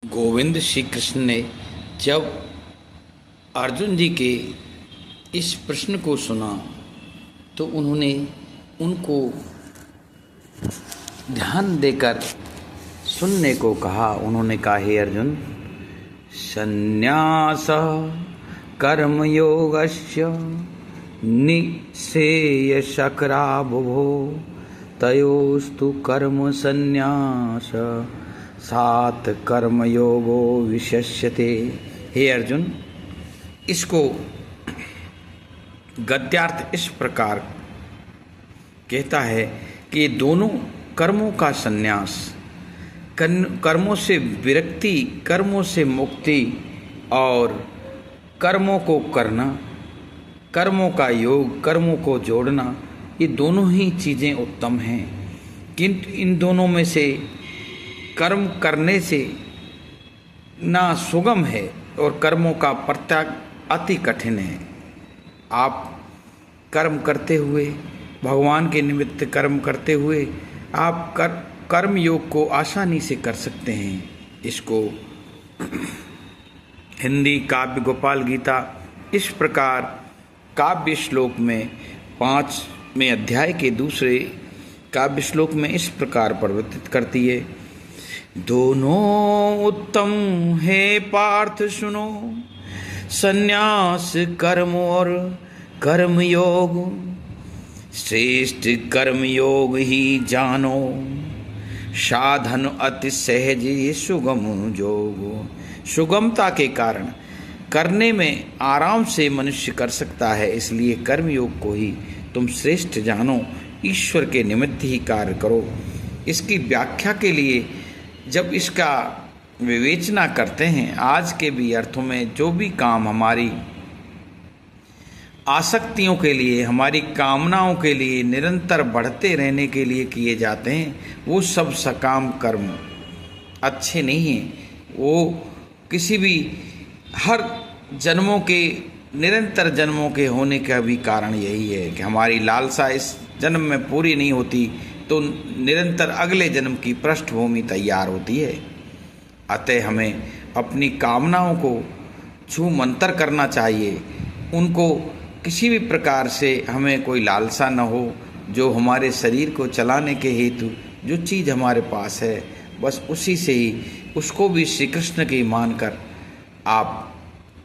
गोविंद श्री कृष्ण ने जब अर्जुन जी के इस प्रश्न को सुना तो उन्होंने उनको ध्यान देकर सुनने को कहा। उन्होंने कहा, हे अर्जुन, संन्यास कर्मयोगस्य निःश्रेयसकरा बुभो तयोस्तु कर्म संन्यास सात कर्मयोगो विशस्यते। हे अर्जुन, इसको गद्यार्थ इस प्रकार कहता है कि दोनों कर्मों का संन्यास, कर्मों से विरक्ति, कर्मों से मुक्ति और कर्मों को करना, कर्मों का योग, कर्मों को जोड़ना, ये दोनों ही चीज़ें उत्तम हैं। किंतु इन दोनों में से कर्म करने से ना सुगम है और कर्मों का परित्याग अति कठिन है। आप कर्म करते हुए, भगवान के निमित्त कर्म करते हुए आप कर्म योग को आसानी से कर सकते हैं। इसको हिंदी काव्य गोपाल गीता इस प्रकार काव्य श्लोक में 5वें अध्याय के दूसरे काव्य श्लोक में इस प्रकार प्रवर्तित करती है। दोनों उत्तम है पार्थ सुनो, संन्यास कर्म और कर्म योग, श्रेष्ठ कर्म योग ही जानो, साधन अति सहज सुगम जोग। सुगमता के कारण करने में आराम से मनुष्य कर सकता है, इसलिए कर्म योग को ही तुम श्रेष्ठ जानो, ईश्वर के निमित्त ही कार्य करो। इसकी व्याख्या के लिए जब इसका विवेचना करते हैं, आज के भी अर्थों में जो भी काम हमारी आसक्तियों के लिए, हमारी कामनाओं के लिए निरंतर बढ़ते रहने के लिए किए जाते हैं, वो सब सकाम कर्म अच्छे नहीं हैं। वो किसी भी हर जन्मों के, निरंतर जन्मों के होने का भी कारण यही है कि हमारी लालसा इस जन्म में पूरी नहीं होती तो निरंतर अगले जन्म की पृष्ठभूमि तैयार होती है। अतः हमें अपनी कामनाओं को छूमंतर करना चाहिए। उनको किसी भी प्रकार से हमें कोई लालसा न हो। जो हमारे शरीर को चलाने के हेतु जो चीज़ हमारे पास है, बस उसी से ही, उसको भी श्री कृष्ण की मानकर आप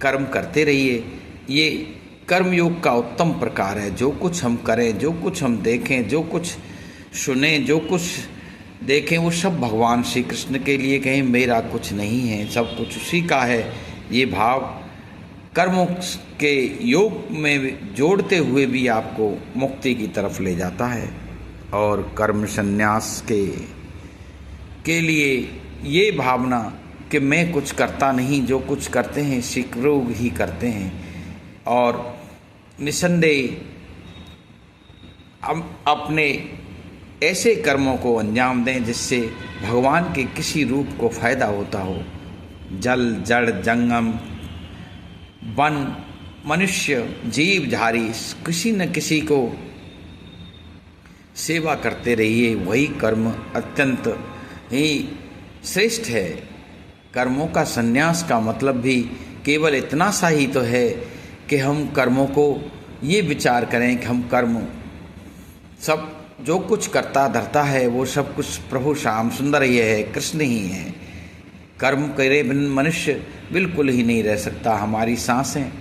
कर्म करते रहिए। ये कर्मयोग का उत्तम प्रकार है। जो कुछ हम करें, जो कुछ हम देखें, जो कुछ सुने, जो कुछ देखें, वो सब भगवान श्री कृष्ण के लिए। कहीं मेरा कुछ नहीं है, सब कुछ उसी का है। ये भाव कर्मों के योग में जोड़ते हुए भी आपको मुक्ति की तरफ ले जाता है। और कर्म संन्यास के लिए ये भावना कि मैं कुछ करता नहीं, जो कुछ करते हैं शीघ्र ही करते हैं, और निसंदेह हम अपने ऐसे कर्मों को अंजाम दें जिससे भगवान के किसी रूप को फायदा होता हो। जल, जड़, जंगम, वन, मनुष्य, जीव धारी, किसी न किसी को सेवा करते रहिए। वही कर्म अत्यंत ही श्रेष्ठ है। कर्मों का संन्यास का मतलब भी केवल इतना सा ही तो है कि हम कर्मों को ये विचार करें कि हम कर्म सब जो कुछ करता धरता है वो सब कुछ प्रभु श्याम सुंदर ही है, कृष्ण ही है। कर्म करे बिन मनुष्य बिल्कुल ही नहीं रह सकता। हमारी सांसें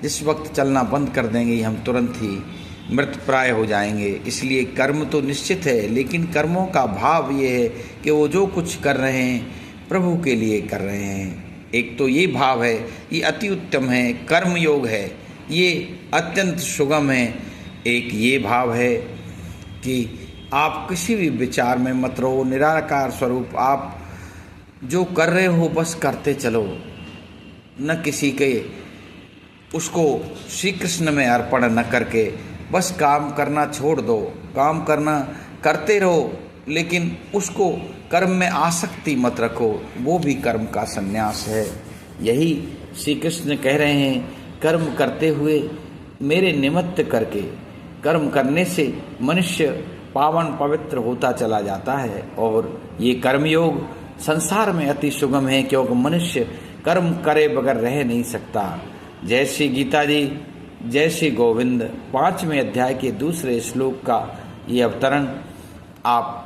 जिस वक्त चलना बंद कर देंगे हम तुरंत ही मृत प्राय हो जाएंगे। इसलिए कर्म तो निश्चित है, लेकिन कर्मों का भाव ये है कि वो जो कुछ कर रहे हैं प्रभु के लिए कर रहे हैं। एक तो ये भाव है, ये अति उत्तम है, कर्म योग है, ये अत्यंत सुगम है। एक ये भाव है कि आप किसी भी विचार में मत रहो, निराकार स्वरूप आप जो कर रहे हो बस करते चलो, न किसी के उसको श्री कृष्ण में अर्पण न करके बस काम करना छोड़ दो। काम करना करते रहो, लेकिन उसको कर्म में आसक्ति मत रखो, वो भी कर्म का संन्यास है। यही श्री कृष्ण कह रहे हैं, कर्म करते हुए मेरे निमित्त करके, कर्म करने से मनुष्य पावन पवित्र होता चला जाता है। और ये कर्मयोग संसार में अति सुगम है, क्योंकि मनुष्य कर्म करे बगैर रह नहीं सकता। जय श्री गीता जी, जय श्री गोविंद। 5वें अध्याय के दूसरे श्लोक का ये अवतरण आप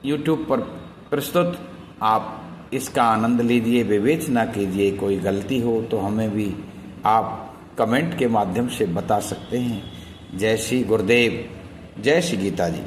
YouTube पर प्रस्तुत, आप इसका आनंद लीजिए, विवेचना कीजिए। कोई गलती हो तो हमें भी आप कमेंट के माध्यम से बता सकते हैं। जय श्री गुरुदेव, जय श्री गीता जी।